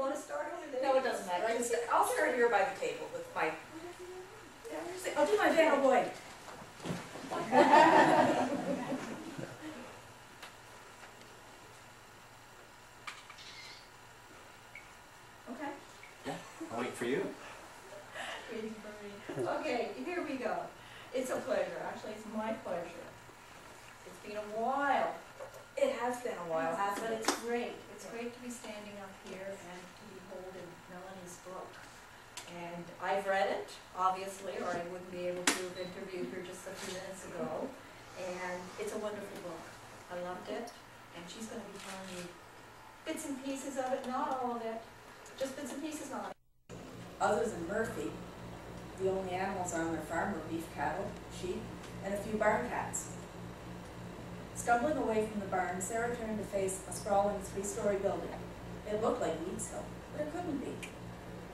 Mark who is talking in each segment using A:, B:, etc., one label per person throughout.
A: want to start over there?
B: No, it doesn't matter.
A: I'll start here by the table with my...
B: I'll do my Vanna White. Okay.
C: Yeah, I'll wait for you.
A: Waiting for me. Okay, here we go. It's a pleasure. Actually, it's my pleasure. It's been a while.
B: It has been a while, hasn't
A: But
B: it?
A: it's great. It's great to be standing up here and to be holding Melanie's book. And I've read it, obviously, or I wouldn't be able to have interviewed her just a few minutes ago. And it's a wonderful book. I loved it. And she's going to be telling me bits and pieces of it, not all of it. Just bits and pieces on it.
D: Other than Murphy, the only animals on their farm were beef cattle, sheep, and a few barn cats. Stumbling away from the barn, Sarah turned to face a sprawling three-story building. It looked like Weedshill, but it couldn't be.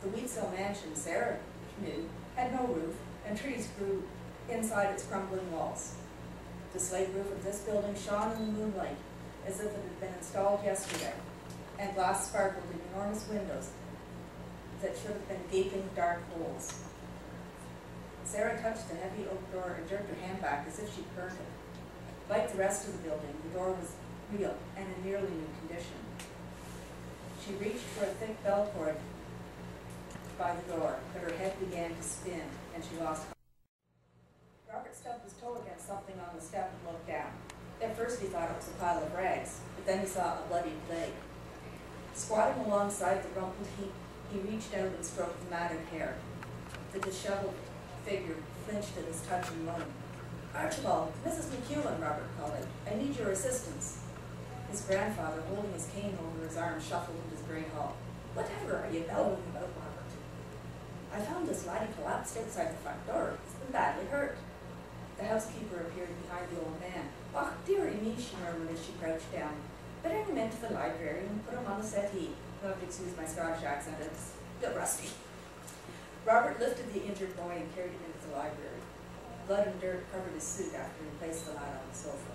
D: The Weedshill mansion, Sarah knew, had no roof, and trees grew inside its crumbling walls. The slate roof of this building shone in the moonlight as if it had been installed yesterday, and glass sparkled in enormous windows that should have been gaping dark holes. Sarah touched the heavy oak door and jerked her hand back as if she'd burnt it. Like the rest of the building, the door was real and in nearly new condition. She reached for a thick bell cord by the door, but her head began to spin, and she lost contact. Robert stubbed his toe against something on the step and looked down. At first he thought it was a pile of rags, but then he saw a bloodied leg. Squatting alongside the rumpled heap, he reached out and stroked the matted hair. The disheveled figure flinched at his touch and moaned. "Archibald, Mrs. McEwen," Robert called out. "I need your assistance." His grandfather, holding his cane over his arm, shuffled into the great hall. "Whatever are you bellowing about, Robert?" "I found this laddie collapsed outside the front door. He's been badly hurt." The housekeeper appeared behind the old man. "Oh, dearie me," she murmured as she crouched down. "Better him into the library and put him on the settee. You'll have to excuse my Scottish accent, it's a bit rusty." Robert lifted the injured boy and carried him into the library. Blood and dirt covered his suit after he placed the lad on the sofa.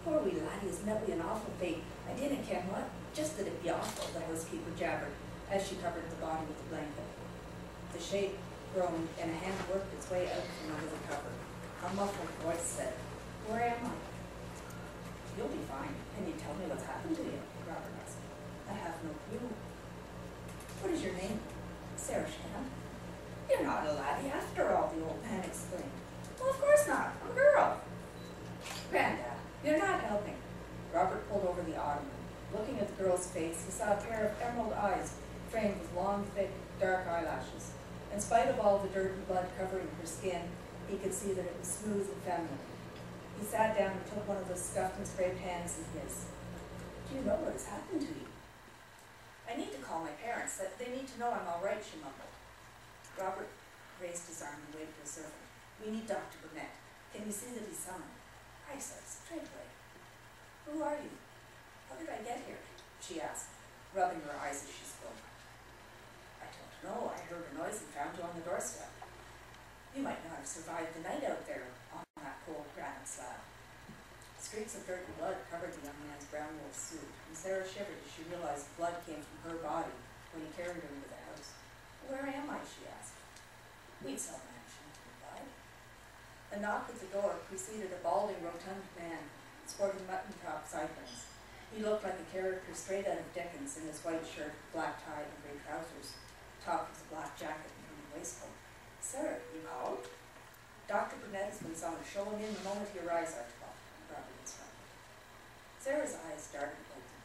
D: "Poor wee laddie has met with an awful fate. I didn't ken what, just that it'd be awful," the housekeeper jabbered as she covered the body with a blanket. The shape groaned and a hand worked its way out from under the cover. A muffled voice said, "Where am I?" "You'll be fine. Can you tell me what's happened to you?" Robert asked. "I have no clue." "What is your name?" "Sarah Shan." "You're not a laddie after all," the old man exclaimed. "Well, of course not. I'm a girl." "Grandad, you're not helping." Robert pulled over the ottoman. Looking at the girl's face, he saw a pair of emerald eyes framed with long, thick, dark eyelashes. In spite of all the dirt and blood covering her skin, he could see that it was smooth and feminine. He sat down and took one of the scuffed and scraped hands in his. "Do you know what has happened to you?" "I need to call my parents. They need to know I'm all right," she mumbled. Robert raised his arm and waved to a servant. "We need Dr. Burnett. Can you see that he's summoned?" "Aye, sir, straight away." "Who are you? How did I get here?" she asked, rubbing her eyes as she spoke. "I don't know. I heard a noise and found you on the doorstep. You might not have survived the night out there on that cold granite slab." Streaks of dirt and blood covered the young man's brown wool suit, and Sarah shivered as she realized blood came from her body when he carried her into the house. "Where am I?" she asked. "Weedshill mansion," he replied. A knock at the door preceded a balding, rotund man sporting mutton-chop sideburns. He looked like a character straight out of Dickens in his white shirt, black tie, and grey trousers, topped with a black jacket and green waistcoat. "Sir, you called?" "Dr. Burnett has been summoned. Show him in the moment he arrives, Archibald," Robert instructed. Sarah's eyes darted like the